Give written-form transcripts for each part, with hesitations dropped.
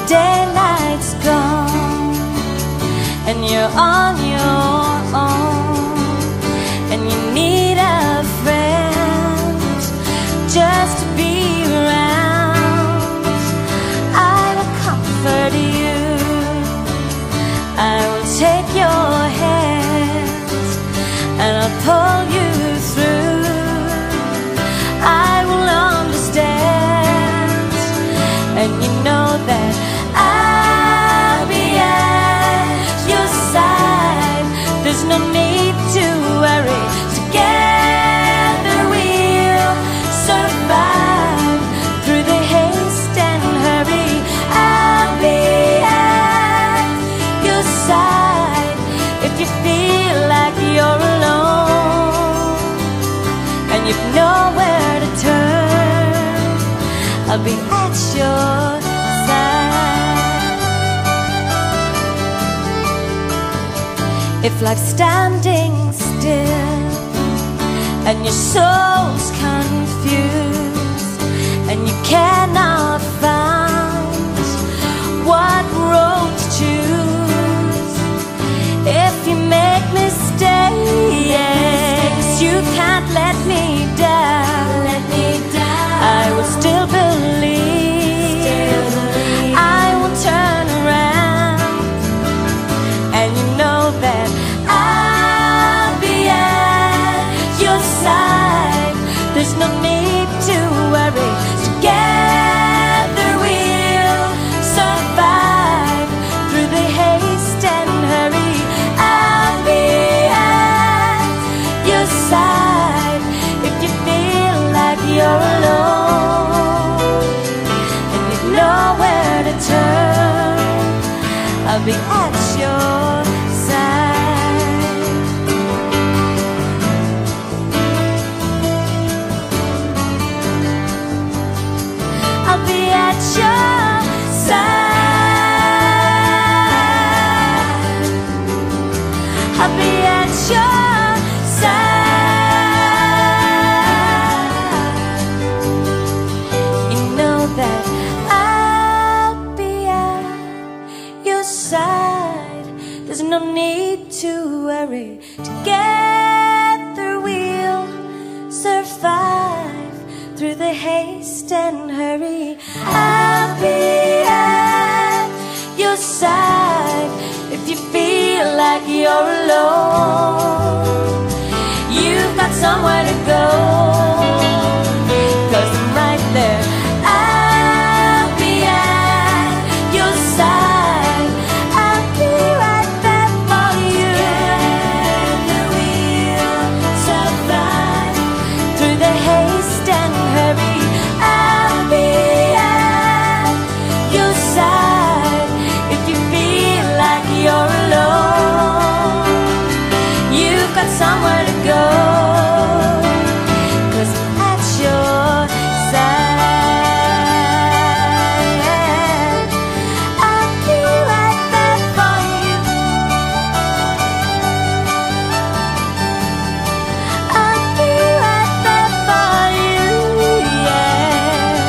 daylight's gone and you're on your own, and you need a friend just to be around. I will comfort you, I will take your hand, and I'll pull you through. I will understand, and you know that I'll be at your side. There's no need to worry, together we'll survive through the haste and hurry. I'll be at your side if you feel like you're alone and you've nowhere to turn. I'll be at your side. If life's standing still and your soul's confused and you cannot find what road to choose, if you make mistakes, you can't let me down. I will still believe, I will turn around, and you know that I'll be at your side. There's no need to worry, together we'll survive through the haste and hurry. I'll be at your side if you feel like you're alone and you've nowhere to turn. I'll be at your side. I'll be at your side. I'll be at your side. You know that I'll be at your side. There's no need to worry, together we'll survive through the haste and hurry. I'll be at your side if you feel like you're alone. You've got somewhere to go, 'cause I'm right there. I'll be at your side. I'll be right there for you. Together we'll survive through the haste and hurry. I'll be at your side if you feel like you're alone. You've got somewhere to go, 'cause I'm at your side. I'll be right there for you. I'll be right there for you, yeah.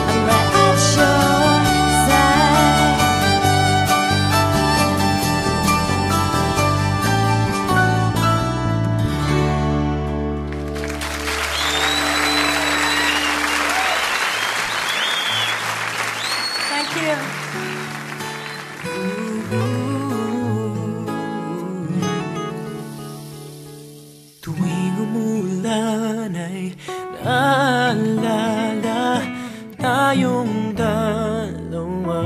I'm right at your side. Thank you. Tuwing umulan ay naalala tayong dalawa.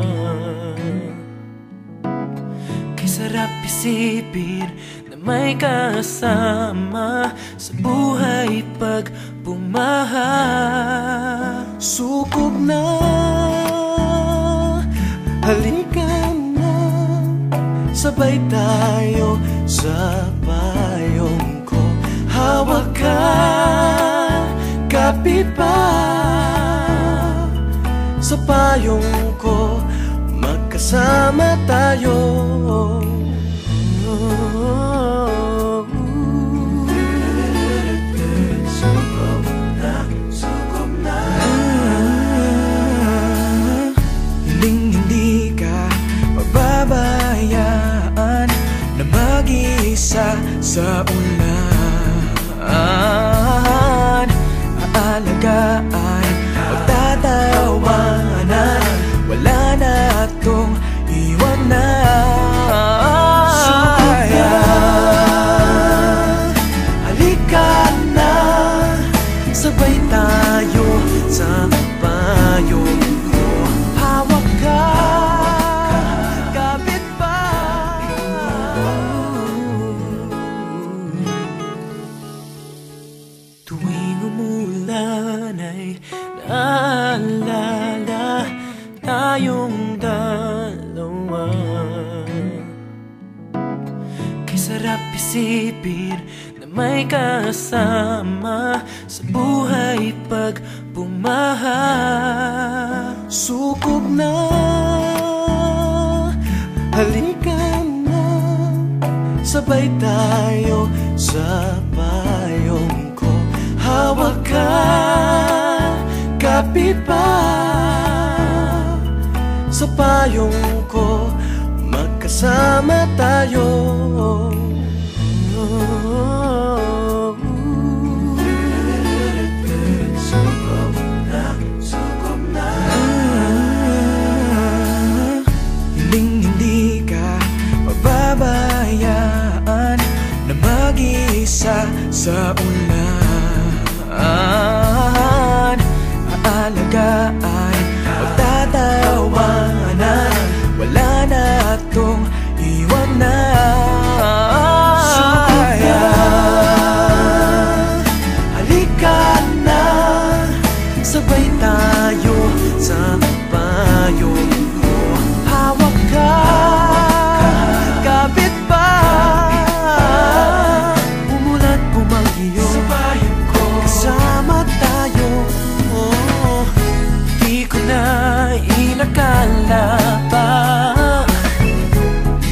Kay sarap isipin na may kasama sa buhay pag bumaha. Sukob na, halika na, sabay tayo sa payong ko. Hawak ka, kapit pa sa payong ko, magkasama tayo. Sukob na, sukob na. sa ulan. Aalagaan, magtatawanan, wala na tong iwanan. Sugod na, halika na, sabay tayo sa payong ko. Hawak ka, kapit pa. Tuwing umulan ay naalala tayong dalawa. Kay sarap isipin na may kasama sa buhay pag bumaha. Sukob na, halika na, sabay tayo sa payong ko. Hawak ka, kapit pa, sa payong ko, magkasama tayo. Sukob na, hindi ka mababayaan na mag-isa sa ulan. Aalagaan, magtatawanan, wala na tong iwanan. Sugod na, halika na, sabay tayo sa payong ko. Hawak ka, kapit pa, umulan bumagyo, sa payong ko, kasama tayo. Di ko na inakala pa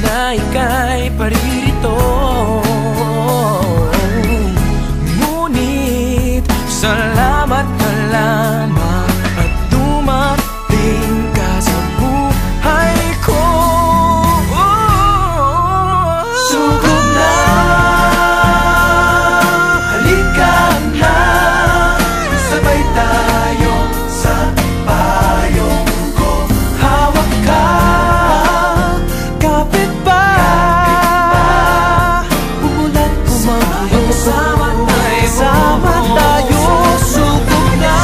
na ika'y paririto. Ngunit salamat ka lamang at dumating ka sa buhay ko. Sukob na, halika na, sabay tayo sa payong ko. Hawak ka, kapit pa, umulan bumagyo, kasama tayo. Sukob na,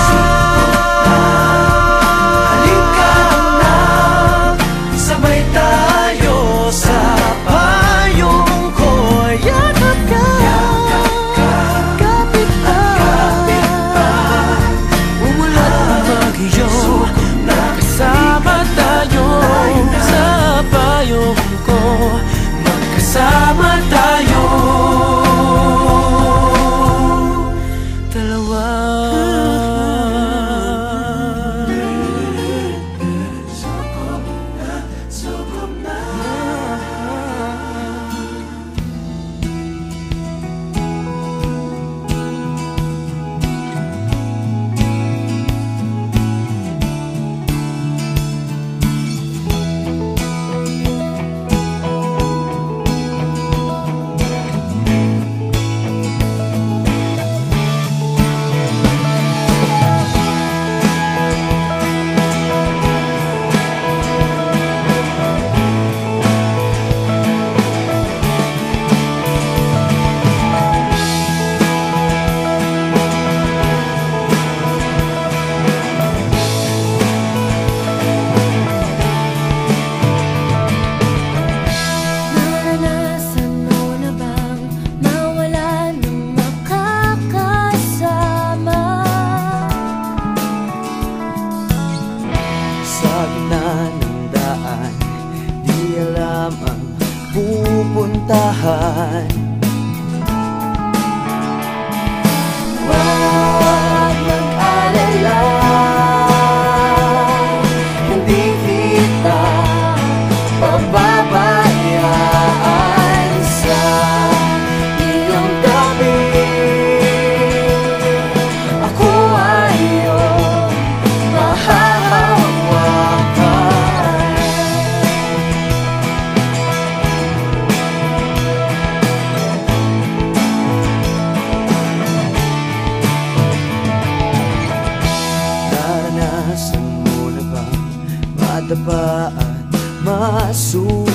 halika na, sabay tayo sa payong ko. Yakap ka, kapit pa, umulan bumagyo, kasama tayo sa payong ko, magkasama tayo dalawa. Sukob na, naranasan mo na bang mawala ng makakasama? Sa gitna ng daan, di alam ang pupuntahan. Huwag mag-alala, hindi kita pababayaan sa iyong tabi. Ako ay iyong mahahawakan. madapa at masugatan.